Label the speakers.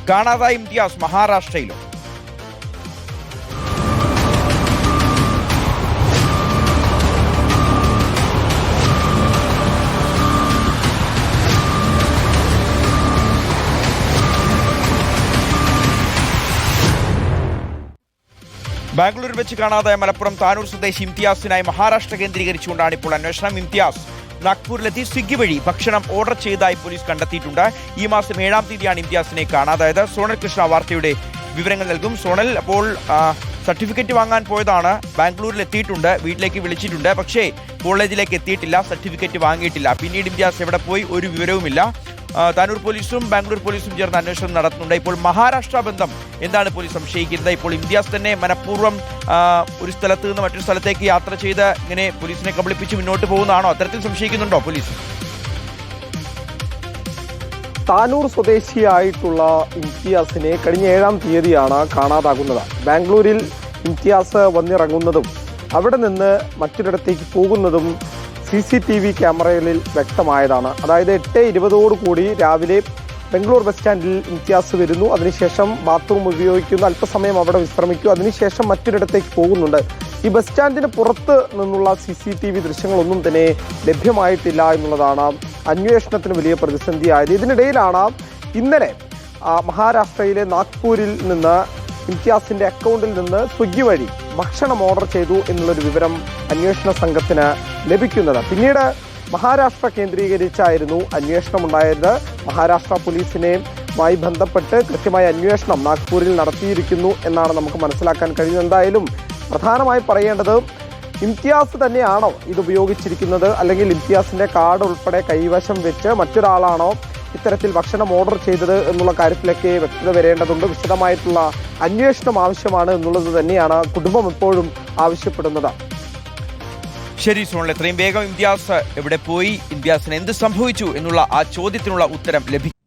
Speaker 1: കാണാതായ ഇംതിയാസ് മഹാരാഷ്ട്രയിലും. ബാംഗ്ലൂരിൽ വെച്ച് കാണാതായ മലപ്പുറം താനൂർ സ്വദേശി ഇംതിയാസിനായി മഹാരാഷ്ട്ര കേന്ദ്രീകരിച്ചുകൊണ്ടാണ് ഇപ്പോൾ അന്വേഷണം. ഇംതിയാസ് നാഗ്പൂരിലെത്തി സ്വിഗ്ഗി വഴി ഭക്ഷണം ഓർഡർ ചെയ്തതായി പോലീസ് കണ്ടെത്തിയിട്ടുണ്ട്. ഈ മാസം 7-ാം തീയതിയാണ് ഇംതിയാസിനെ കാണാതായത്. സോണൽ കൃഷ്ണ വാർത്തയുടെ വിവരങ്ങൾ നൽകും. സോണൽ, അപ്പോൾ സർട്ടിഫിക്കറ്റ് വാങ്ങാൻ പോയതാണ്, ബാംഗ്ലൂരിൽ എത്തിയിട്ടുണ്ട്, വീട്ടിലേക്ക് വിളിച്ചിട്ടുണ്ട്, പക്ഷേ കോളേജിലേക്ക് എത്തിയിട്ടില്ല, സർട്ടിഫിക്കറ്റ് വാങ്ങിയിട്ടില്ല. പിന്നീട് ഇംതിയാസ് എവിടെ പോയി ഒരു വിവരവുമില്ല. താനൂർ പോലീസും ബാംഗ്ലൂർ പോലീസും ചേർന്ന് അന്വേഷണം നടത്തുന്നുണ്ട്. ഇപ്പോൾ മഹാരാഷ്ട്ര ബന്ധം എന്താണ് പോലീസ് സംശയിക്കുന്നത്? ഇപ്പോൾ ഇംതിയാസ് തന്നെ മനഃപൂർവ്വം ഒരു സ്ഥലത്ത് നിന്ന് മറ്റൊരു സ്ഥലത്തേക്ക് യാത്ര ചെയ്ത് ഇങ്ങനെ പോലീസിനെ കബളിപ്പിച്ച് മുന്നോട്ട് പോകുന്നതാണോ? അത്തരത്തിൽ സംശയിക്കുന്നുണ്ടോ പോലീസ്?
Speaker 2: താനൂർ സ്വദേശിയായിട്ടുള്ള ഇംതിയാസിനെ കഴിഞ്ഞ 7-ാം തീയതിയാണ് കാണാതാകുന്നത്. ബാംഗ്ലൂരിൽ ഇംതിയാസ് വന്നിറങ്ങുന്നതും അവിടെ നിന്ന് മറ്റൊരിടത്തേക്ക് പോകുന്നതും CCTV ക്യാമറകളിൽ വ്യക്തമായതാണ്. അതായത് 8:20 രാവിലെ ബംഗളൂർ ബസ് സ്റ്റാൻഡിൽ ഇംതിയാസ് വരുന്നു. അതിനുശേഷം ബാത്റൂം ഉപയോഗിക്കുന്നു, അല്പസമയം അവിടെ വിശ്രമിക്കും, അതിനുശേഷം മറ്റൊരിടത്തേക്ക് പോകുന്നുണ്ട്. ഈ ബസ് സ്റ്റാൻഡിന് പുറത്ത് നിന്നുള്ള CCTV ദൃശ്യങ്ങളൊന്നും തന്നെ ലഭ്യമായിട്ടില്ല എന്നുള്ളതാണ് അന്വേഷണത്തിന് വലിയ പ്രതിസന്ധിയായത്. ഇതിനിടയിലാണ് ഇന്നലെ മഹാരാഷ്ട്രയിലെ നാഗ്പൂരിൽ നിന്ന് ഇംതിയാസിന്റെ അക്കൗണ്ടിൽ നിന്ന് സ്വിഗ്ഗി വഴി ഭക്ഷണം ഓർഡർ ചെയ്തു എന്നുള്ളൊരു വിവരം അന്വേഷണ സംഘത്തിന് ലഭിക്കുന്നത്. പിന്നീട് മഹാരാഷ്ട്ര കേന്ദ്രീകരിച്ചായിരുന്നു അന്വേഷണം ഉണ്ടായത്. മഹാരാഷ്ട്ര പോലീസിനെയുമായി ബന്ധപ്പെട്ട് കൃത്യമായ അന്വേഷണം നാഗ്പൂരിൽ നടത്തിയിരിക്കുന്നു എന്നാണ് നമുക്ക് മനസ്സിലാക്കാൻ കഴിയുന്നത്. എന്തായാലും പ്രധാനമായി പറയേണ്ടത്, ഇംതിയാസ് തന്നെയാണോ ഇത് ഉപയോഗിച്ചിരിക്കുന്നത്, അല്ലെങ്കിൽ ഇംതിയാസിന്റെ കാർഡ് ഉൾപ്പെടെ കൈവശം വെച്ച് മറ്റൊരാളാണോ ഇത്തരത്തിൽ ഭക്ഷണം ഓർഡർ ചെയ്തത് എന്നുള്ള കാര്യത്തിലൊക്കെ വ്യക്തത വരേണ്ടതുണ്ട്. വിശദമായിട്ടുള്ള അന്വേഷണം ആവശ്യമാണ് എന്നുള്ളത് തന്നെയാണ് കുടുംബം എപ്പോഴും ആവശ്യപ്പെടുന്നത്.
Speaker 1: ശരി സോണൽ, എത്രയും വേഗം ഇംതിയാസ് എവിടെ പോയി, ഇംതിയാസിന് എന്ത് സംഭവിച്ചു എന്നുള്ള ആ ചോദ്യത്തിനുള്ള ഉത്തരം ലഭിക്കും.